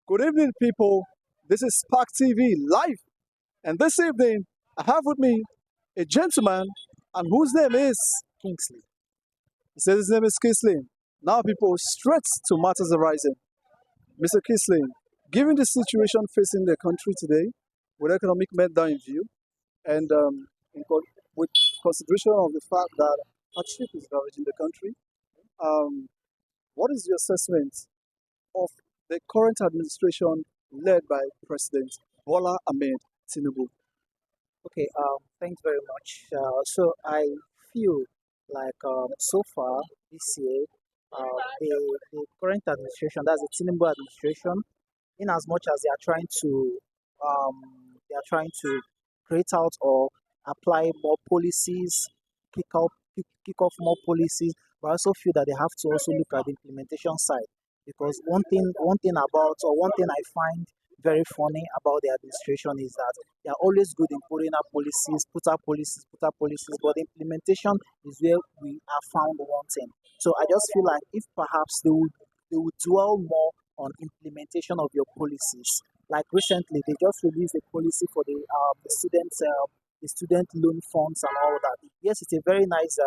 Good evening, people. This is Spark TV live, and this evening I have with me a gentleman, and whose name is Kingsley. He says his name is Kingsley. Now, people, straight to matters arising. Mr. Kingsley, given the situation facing the country today, with economic meltdown in view, and with consideration of the fact that hardship is ravaging the country, um, what is your assessment of the current administration led by President Bola Ahmed Tinubu? Okay, thanks very much. So I feel like so far this year, the current administration, that's the Tinubu administration, in as much as they are trying to create out or apply more policies, kick off more policies, but I also feel that they have to also look at the implementation side because one thing I find very funny about the administration is that they are always good in putting up policies, put up policies, but the implementation is where we are found wanting. So I just feel like if perhaps they would dwell more on implementation of your policies. Like recently, they just released a policy for the student loan funds and all that. Yes, it's a very nice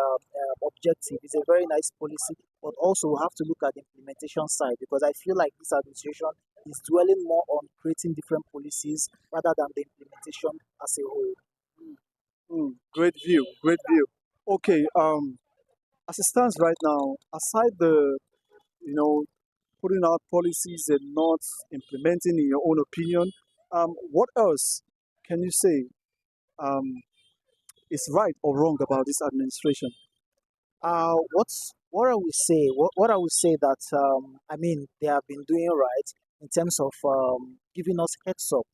objective. It's a very nice policy, but also we have to look at the implementation side because I feel like this administration is dwelling more on creating different policies rather than the implementation as a whole. Great view, great view. Okay, as it stands right now, aside the, you know, putting out policies and not implementing in your own opinion, what else can you say um, is right or wrong about this administration? What I would say, what I would say that I mean they have been doing right in terms of giving us heads up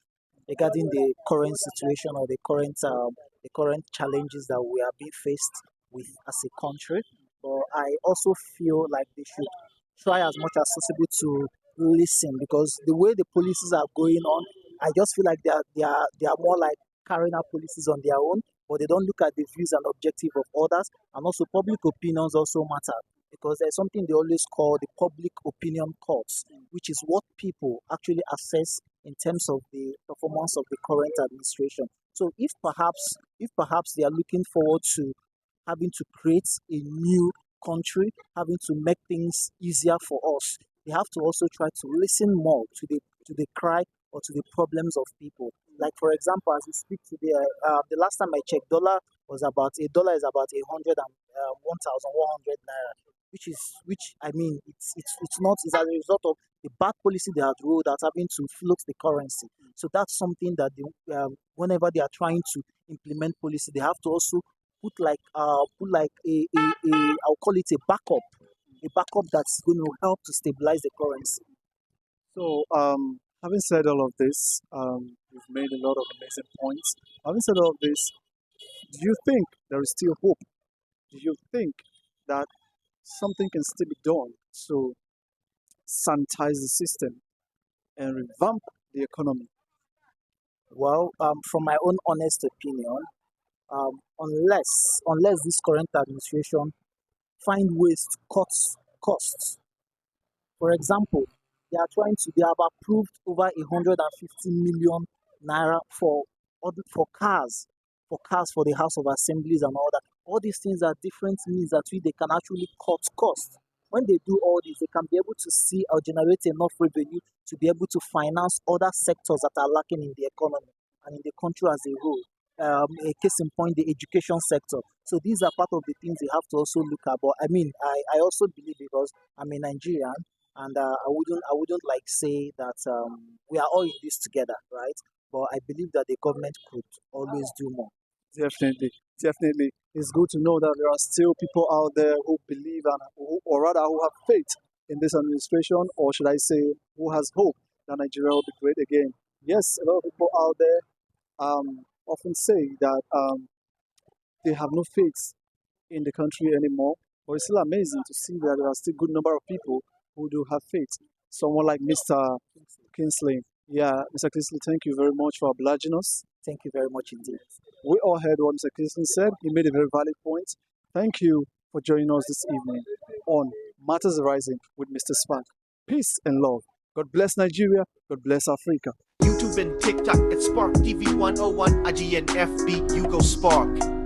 regarding the current situation or the current challenges that we are being faced with as a country. But I also feel like they should try as much as possible to listen because the way the policies are going on, I just feel like they are more like carrying out policies on their own, but they don't look at the views and objective of others, and also public opinions also matter because there's something they always call the public opinion courts, which is what people actually assess in terms of the performance of the current administration. So if perhaps they are looking forward to having to create a new country, having to make things easier for us, they have to also try to listen more to the cry or to the problems of people. Like for example, as we speak today, the last time I checked, dollar is about 1,100 naira, which I mean it's not it's as a result of the bad policy they had rolled out having to float the currency. So that's something that whenever they are trying to implement policy, they have to also put like a I'll call it a backup that's going to help to stabilize the currency. So, having said all of this, you've made a lot of amazing points. Having said all of this, do you think there is still hope? Do you think that something can still be done to sanitize the system and revamp the economy? Well, from my own honest opinion, unless this current administration find ways to cut costs. For example, they have approved over 150 million naira for cars for the House of Assemblies and all that. All these things are different means that they can actually cut costs. When they do all this, they can be able to see or generate enough revenue to be able to finance other sectors that are lacking in the economy and in the country as a whole. A case in point, the education sector. So these are part of the things they have to also look at. But I mean, I also believe because I'm a Nigerian and I wouldn't like say that we are all in this together, right? But I believe that the government could always do more. Definitely, definitely. It's good to know that there are still people out there who believe or rather, who have faith in this administration, or should I say, who has hope that Nigeria will be great again. Yes, a lot of people out there often say that they have no faith in the country anymore. But it's still amazing to see that there are still good number of people who do have faith. Someone like Mr. Kingsley. Yeah, Mr. Kingsley, thank you very much for obliging us. Thank you very much indeed. We all heard what Mr. Kingsley said. He made a very valid point. Thank you for joining us this evening on Matters Arising with Mr. Spark. Peace and love. God bless Nigeria. God bless Africa. YouTube and TikTok at Spark TV 101 IGN FB. You go Spark.